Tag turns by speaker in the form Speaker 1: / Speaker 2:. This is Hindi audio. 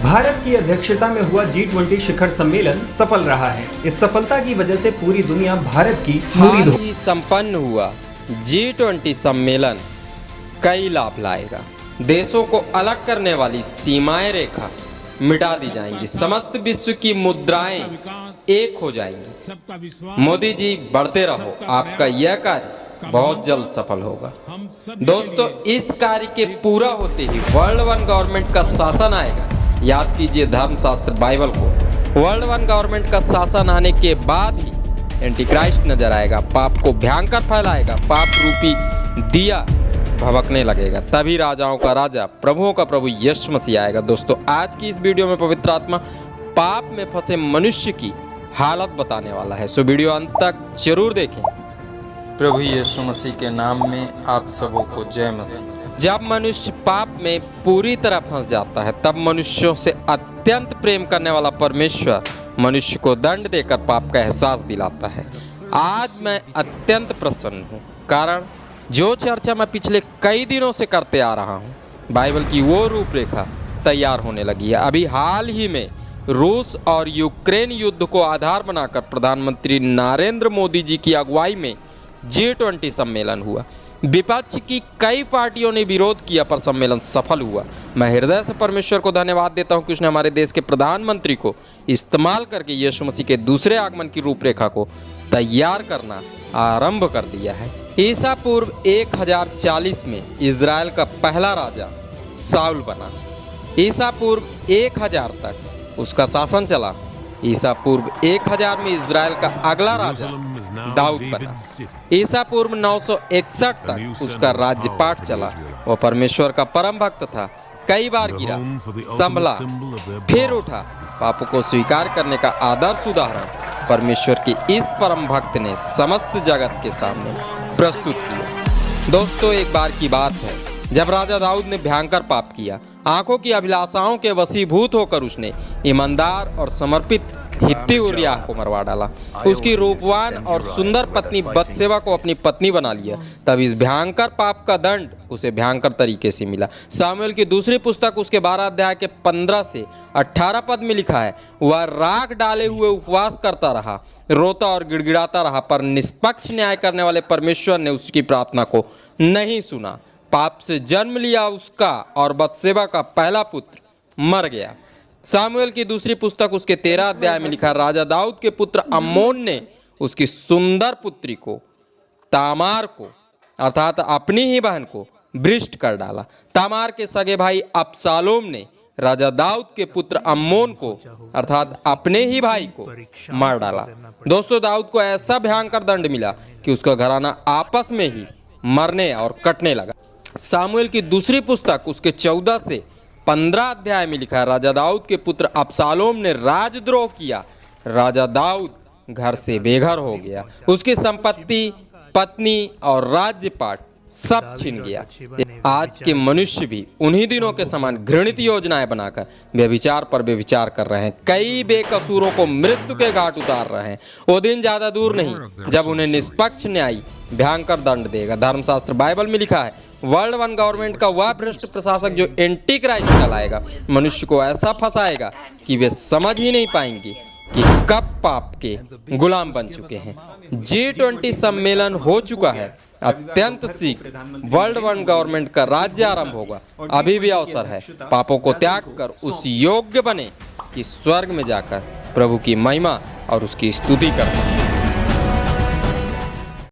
Speaker 1: भारत की अध्यक्षता में हुआ G20 शिखर सम्मेलन सफल रहा है। इस सफलता की वजह से पूरी दुनिया भारत की
Speaker 2: हाल ही संपन्न हुआ G20 सम्मेलन कई लाभ लाएगा। देशों को अलग करने वाली सीमाएं रेखा मिटा दी जाएंगी, समस्त विश्व की मुद्राएं एक हो जाएंगी। मोदी जी बढ़ते रहो, आपका यह कार्य बहुत जल्द सफल होगा। दोस्तों, इस कार्य के पूरा होते ही वर्ल्ड वन गवर्नमेंट का शासन आएगा। याद कीजिए धर्मशास्त्र बाइबल को। वर्ल्ड वन गवर्नमेंट का शासन आने के बाद ही एंटी क्राइस्ट नजर आएगा, पाप को भयंकर फैलाएगा, पाप रूपी दिया भभकने लगेगा। तभी राजाओं का राजा, प्रभुओं का प्रभु यीशु मसीह आएगा। दोस्तों, आज की इस वीडियो में पवित्र आत्मा पाप में फंसे मनुष्य की हालत बताने वाला है, सो वीडियो अंत तक जरूर देखें।
Speaker 3: प्रभु यीशु मसीह के नाम में आप सबों को जय मसीह।
Speaker 2: जब मनुष्य पाप में पूरी तरह फंस जाता है, तब मनुष्यों से अत्यंत प्रेम करने वाला परमेश्वर मनुष्य को दंड देकर पाप का एहसास दिलाता है। आज मैं अत्यंत प्रसन्न हूँ, कारण जो चर्चा मैं पिछले कई दिनों से करते आ रहा हूँ, बाइबल की वो रूपरेखा तैयार होने लगी है। अभी हाल ही में रूस और यूक्रेन युद्ध को आधार बनाकर प्रधानमंत्री नरेंद्र मोदी जी की अगुवाई में G20 सम्मेलन हुआ। विपक्ष की कई पार्टियों ने विरोध किया, पर सम्मेलन सफल हुआ। मैं हृदय से परमेश्वर को धन्यवाद देता हूं कि उसने हमारे देश के प्रधानमंत्री को इस्तेमाल करके यीशु मसीह के दूसरे आगमन की रूपरेखा को तैयार करना आरंभ कर दिया है। ईसा पूर्व 1040 में इजराइल का पहला राजा साउल बना। ईसा पूर्व 1000 तक उसका शासन चला। ईसा पूर्व 1000 में इजराइल का अगला राजा दाऊद बना। ईसा पूर्व 961 तक उसका राज्यपाठ चला। वह परमेश्वर का परम भक्त था, कई बार गिरा, संभला, फिर उठा। पापों को स्वीकार करने का आदर्श उदाहरण परमेश्वर के इस परम भक्त ने समस्त जगत के सामने प्रस्तुत किया। दोस्तों, एक बार की बात है जब राजा दाऊद ने भयंकर पाप किया। आंखों की अभिलाषाओं के वशीभूत होकर उसने ईमानदार और समर्पित हित्ती उरिय्याह को मरवा डाला। उसकी रूपवान और सुंदर पत्नी बतशेबा को अपनी पत्नी बना लिया। तब इस भयंकर पाप का दंड उसे भयंकर तरीके से मिला। सामुएल की दूसरी पुस्तक उसके 12 अध्याय के 15 से 18 पद में लिखा है, वह राख डाले हुए उपवास करता रहा, रोता और गिड़गिड़ाता रहा, पर निष्पक्ष न्याय करने वाले परमेश्वर ने उसकी प्रार्थना को नहीं सुना। पाप से जन्म लिया उसका और बतशेबा का पहला पुत्र मर गया। सामुएल की दूसरी पुस्तक उसके 13 अध्याय में लिखा, राजा दाऊद के पुत्र अम्मोन ने उसकी सुंदर पुत्री को तामार को अर्थात अपनी ही बहन को भ्रष्ट कर डाला। तामार के सगे भाई अबशालोम ने राजा दाऊद के पुत्र अम्मोन को अर्थात अपने ही भाई को मार डाला। दोस्तों, दाऊद को ऐसा भयंकर दंड मिला कि उसका घराना आपस में ही मरने और कटने लगा। सामुएल की दूसरी पुस्तक उसके 14 से 15 अध्याय में लिखा है, राजा दाऊद के पुत्र अबशालोम ने राजद्रोह किया। राजा दाऊद घर से बेघर हो गया, उसकी संपत्ति, पत्नी और राज्यपाट सब छिन गया। आज के मनुष्य भी उन्हीं दिनों के समान घृणित योजनाएं बनाकर व्यभिचार पर व्यभिचार कर रहे हैं। कई बेकसूरों को मृत्यु के घाट उतार रहे हैं। वो दिन ज्यादा दूर नहीं जब उन्हें निष्पक्ष न्यायी भयंकर दंड देगा। धर्मशास्त्र बाइबल में लिखा है, वर्ल्ड वन गवर्नमेंट का वह भ्रष्ट प्रशासक जो एंटी क्राइस्ट कहलाएगा, मनुष्य को ऐसा फंसाएगा कि वे समझ ही नहीं पाएंगे कि कब पाप के गुलाम बन चुके हैं। G20 सम्मेलन हो चुका है। अत्यंत शीघ्र वर्ल्ड वन गवर्नमेंट का राज्य आरंभ होगा। अभी भी अवसर है, पापों को त्याग कर उस योग्य बने कि स्वर्ग में जाकर प्रभु की महिमा और उसकी स्तुति कर सकें।